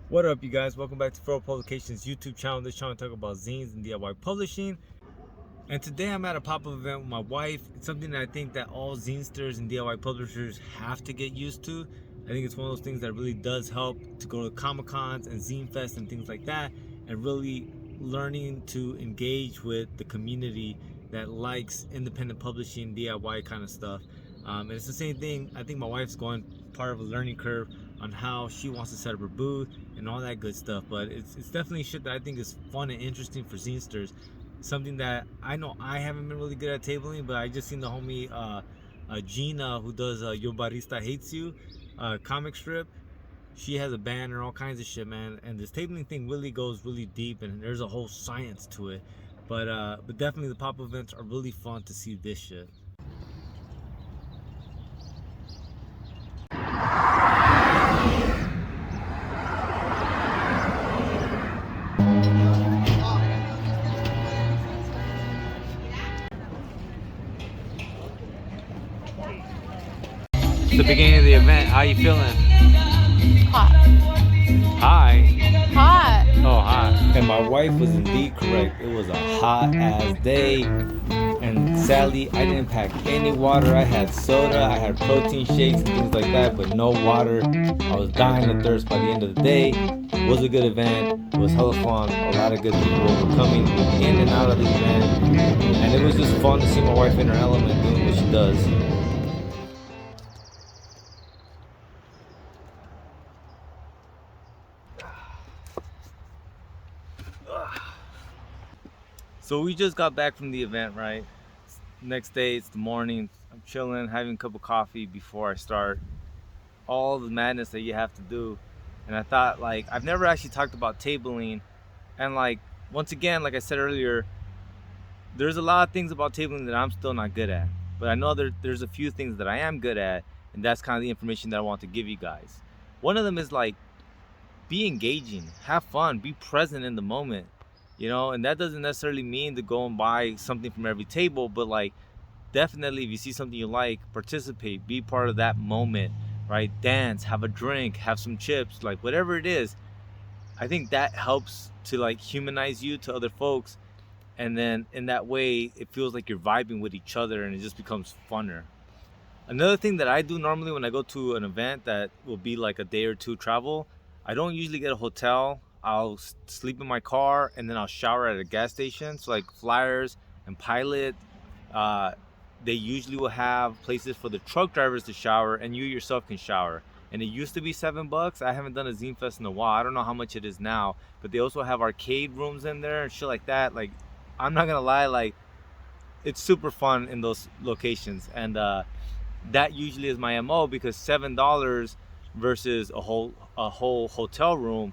What up, you guys? Welcome back to Furrow Publications YouTube channel. This channel talk about zines and DIY publishing. And today I'm at a pop-up event with my wife. It's something that I think that all zinesters and DIY publishers have to get used to. I think it's one of those things that really does help to go to Comic-Cons and Zine Fest and things like that, and really learning to engage with the community that likes independent publishing, DIY kind of stuff. And it's the same thing. I think my wife's going part of a learning curve on how she wants to set up her booth and all that good stuff. But it's definitely shit that I think is fun and interesting for zinesters. Something that I know I haven't been really good at tabling, but I just seen the homie Gina, who does Your Barista Hates You comic strip. She has a banner, all kinds of shit, man. And this tabling thing really goes really deep, and there's a whole science to it. But definitely the pop events are really fun to see this shit. It's the beginning of the event. How you feeling? Hot. Hi. Hot. Oh, hot. And my wife was indeed correct. It was a hot ass day. And sadly, I didn't pack any water. I had soda, I had protein shakes and things like that, but no water. I was dying of thirst by the end of the day. It was a good event. It was hella fun. A lot of good people were coming in and out of the event. And it was just fun to see my wife in her element doing what she does. So we just got back from the event, right? Next day, it's the morning. I'm chilling, having a cup of coffee before I start all the madness that you have to do. And I thought, like, I've never actually talked about tabling. And like, once again, like I said earlier, there's a lot of things about tabling that I'm still not good at. But I know there's a few things that I am good at, and that's kind of the information that I want to give you guys. One of them is like, be engaging, have fun, be present in the moment. You know, and that doesn't necessarily mean to go and buy something from every table, but like, definitely if you see something you like, participate, be part of that moment, right? Dance, have a drink, have some chips, like whatever it is. I think that helps to like humanize you to other folks, and then in that way it feels like you're vibing with each other and it just becomes funner. Another thing that I do normally when I go to an event that will be like a day or two travel, I don't usually get a hotel. I'll sleep in my car and then I'll shower at a gas station. So like Flyers and Pilot, they usually will have places for the truck drivers to shower, and you yourself can shower. And it used to be $7. I haven't done a Zine Fest in a while. I don't know how much it is now, but they also have arcade rooms in there and shit like that. Like, I'm not gonna lie, like, it's super fun in those locations. And that usually is my MO, because $7 versus a whole hotel room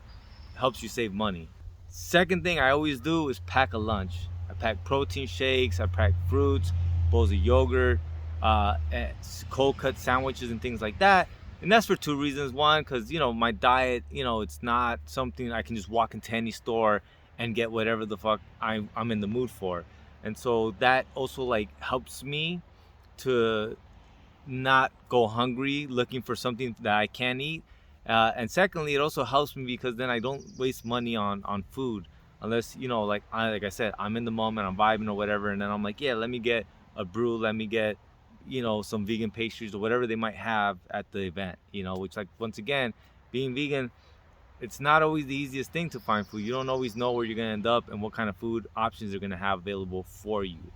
helps you save money. Second thing I always do is pack a lunch. I pack protein shakes, I pack fruits, bowls of yogurt, cold cut sandwiches and things like that. And that's for two reasons. One, because you know, my diet, you know, it's not something I can just walk into any store and get whatever the fuck I'm in the mood for. And so that also like helps me to not go hungry looking for something that I can eat. And secondly, it also helps me because then I don't waste money on food, unless, you know, like I said, I'm in the moment, I'm vibing or whatever, and then I'm like, yeah, let me get a brew, let me get, you know, some vegan pastries or whatever they might have at the event, you know, which, like, once again, being vegan, it's not always the easiest thing to find food. You don't always know where you're gonna end up and what kind of food options you're gonna have available for you.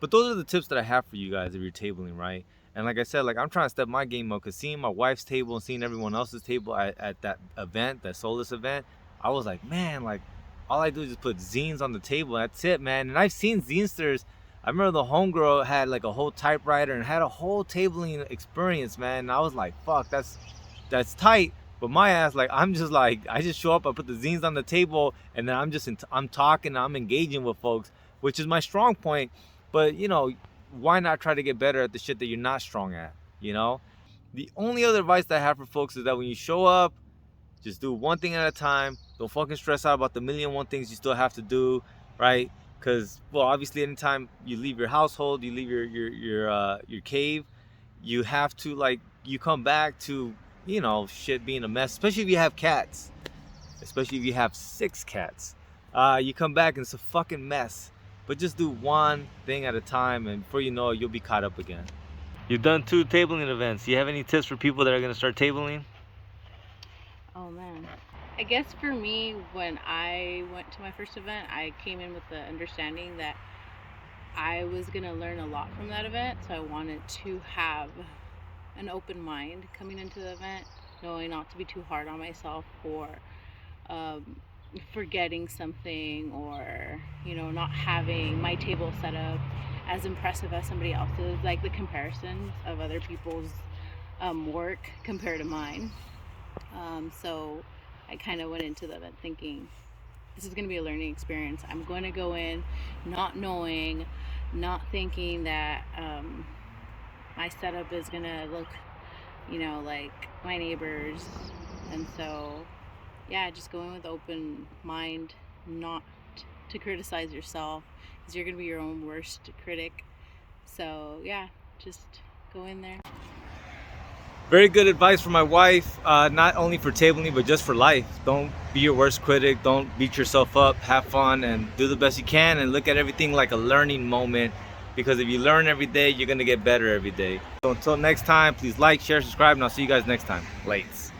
But those are the tips that I have for you guys if you're tabling, right? And like I said, like, I'm trying to step my game up, because seeing my wife's table and seeing everyone else's table at that event, that Soulless event, I was like, man, like, all I do is just put zines on the table. That's it, man. And I've seen zinesters. I remember the homegirl had like a whole typewriter and had a whole tabling experience, man. And I was like, fuck, that's tight. But my ass, like, I'm just like, I just show up, I put the zines on the table, and then I'm talking, I'm engaging with folks, which is my strong point. But, you know, why not try to get better at the shit that you're not strong at, you know? The only other advice that I have for folks is that when you show up, just do one thing at a time. Don't fucking stress out about the million one things you still have to do, right? Because, well, obviously, anytime you leave your household, you leave your cave, you have to, like, you come back to, you know, shit being a mess, especially if you have cats. especially if you have 6 cats. You come back and it's a fucking mess. But just do one thing at a time, and before you know it, you'll be caught up again. You've done 2 tabling events. Do you have any tips for people that are gonna start tabling? Oh man. I guess for me, when I went to my first event, I came in with the understanding that I was gonna learn a lot from that event. So I wanted to have an open mind coming into the event, knowing not to be too hard on myself for um, forgetting something, or not having my table set up as impressive as somebody else's, like the comparisons of other people's work compared to mine. So I kind of went into the event thinking this is going to be a learning experience. I'm going to go in not knowing, not thinking that my setup is going to look like my neighbors. And so yeah, just go in with open mind, not to criticize yourself, because you're going to be your own worst critic. So yeah, just go in there. Very good advice from my wife, not only for tabling, but just for life. Don't be your worst critic. Don't beat yourself up. Have fun and do the best you can, and look at everything like a learning moment, because if you learn every day, you're going to get better every day. So until next time, please like, share, subscribe, and I'll see you guys next time. Lates.